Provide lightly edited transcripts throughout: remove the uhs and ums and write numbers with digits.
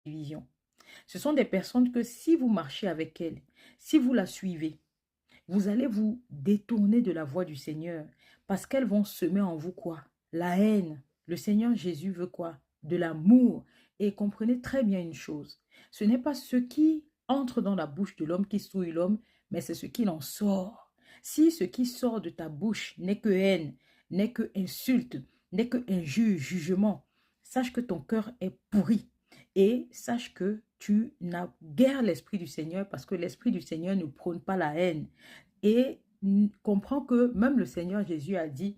division. Ce sont des personnes que si vous marchez avec elles, si vous la suivez, vous allez vous détourner de la voie du Seigneur parce qu'elles vont semer en vous quoi? La haine. Le Seigneur Jésus veut quoi? De l'amour. Et comprenez très bien une chose. Ce n'est pas ce qui entre dans la bouche de l'homme qui souille l'homme, mais c'est ce qu'il en sort. Si ce qui sort de ta bouche n'est que haine, n'est que insulte, n'est que injure, jugement, sache que ton cœur est pourri. Et sache que tu n'as guère l'Esprit du Seigneur parce que l'Esprit du Seigneur ne prône pas la haine. Et comprends que même le Seigneur Jésus a dit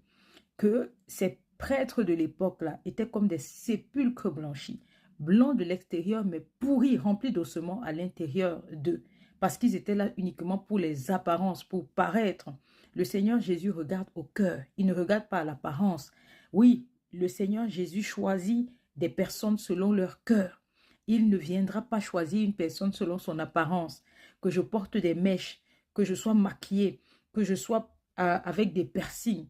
que ces prêtres de l'époque-là étaient comme des sépulcres blanchis, blancs de l'extérieur, mais pourris, remplis d'ossements à l'intérieur d'eux, parce qu'ils étaient là uniquement pour les apparences, pour paraître. Le Seigneur Jésus regarde au cœur, il ne regarde pas à l'apparence. Oui, le Seigneur Jésus choisit des personnes selon leur cœur. Il ne viendra pas choisir une personne selon son apparence, que je porte des mèches, que je sois maquillée, que je sois avec des piercings.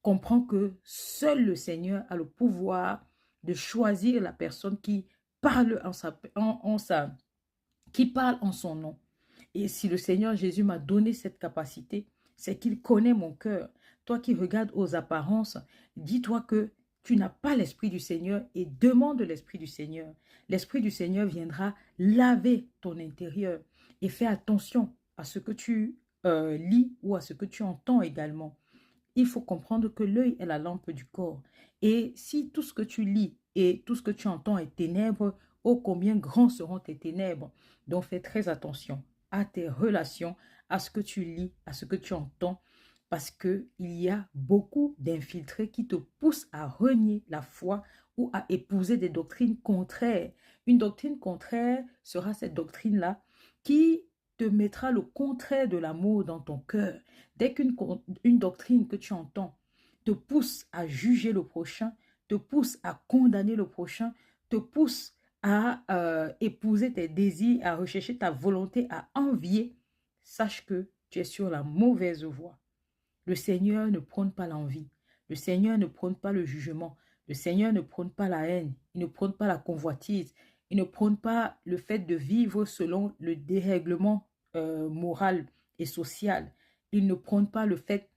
Comprends que seul le Seigneur a le pouvoir de choisir la personne qui parle qui parle en son nom. Et si le Seigneur Jésus m'a donné cette capacité, c'est qu'il connaît mon cœur. Toi qui regardes aux apparences, dis-toi que tu n'as pas l'Esprit du Seigneur et demande l'Esprit du Seigneur. L'Esprit du Seigneur viendra laver ton intérieur et fais attention à ce que tu lis ou à ce que tu entends également. Il faut comprendre que l'œil est la lampe du corps. Et si tout ce que tu lis et tout ce que tu entends est ténèbres, oh combien grands seront tes ténèbres. Donc fais très attention à tes relations, à ce que tu lis, à ce que tu entends, parce qu'il y a beaucoup d'infiltrés qui te poussent à renier la foi ou à épouser des doctrines contraires. Une doctrine contraire sera cette doctrine-là qui te mettra le contraire de l'amour dans ton cœur. Dès qu'une doctrine que tu entends te pousse à juger le prochain, te pousse à condamner le prochain, te pousse à épouser tes désirs, à rechercher ta volonté, à envier, sache que tu es sur la mauvaise voie. Le Seigneur ne prône pas l'envie. Le Seigneur ne prône pas le jugement. Le Seigneur ne prône pas la haine. Il ne prône pas la convoitise. Il ne prône pas le fait de vivre selon le dérèglement moral et social. Il ne prône pas le fait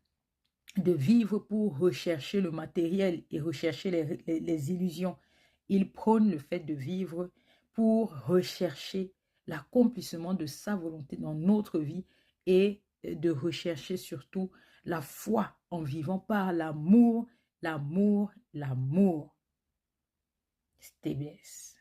de vivre pour rechercher le matériel et rechercher les illusions. Il prône le fait de vivre pour rechercher l'accomplissement de sa volonté dans notre vie et de rechercher surtout la foi en vivant par l'amour, l'amour, l'amour. Stay blessed.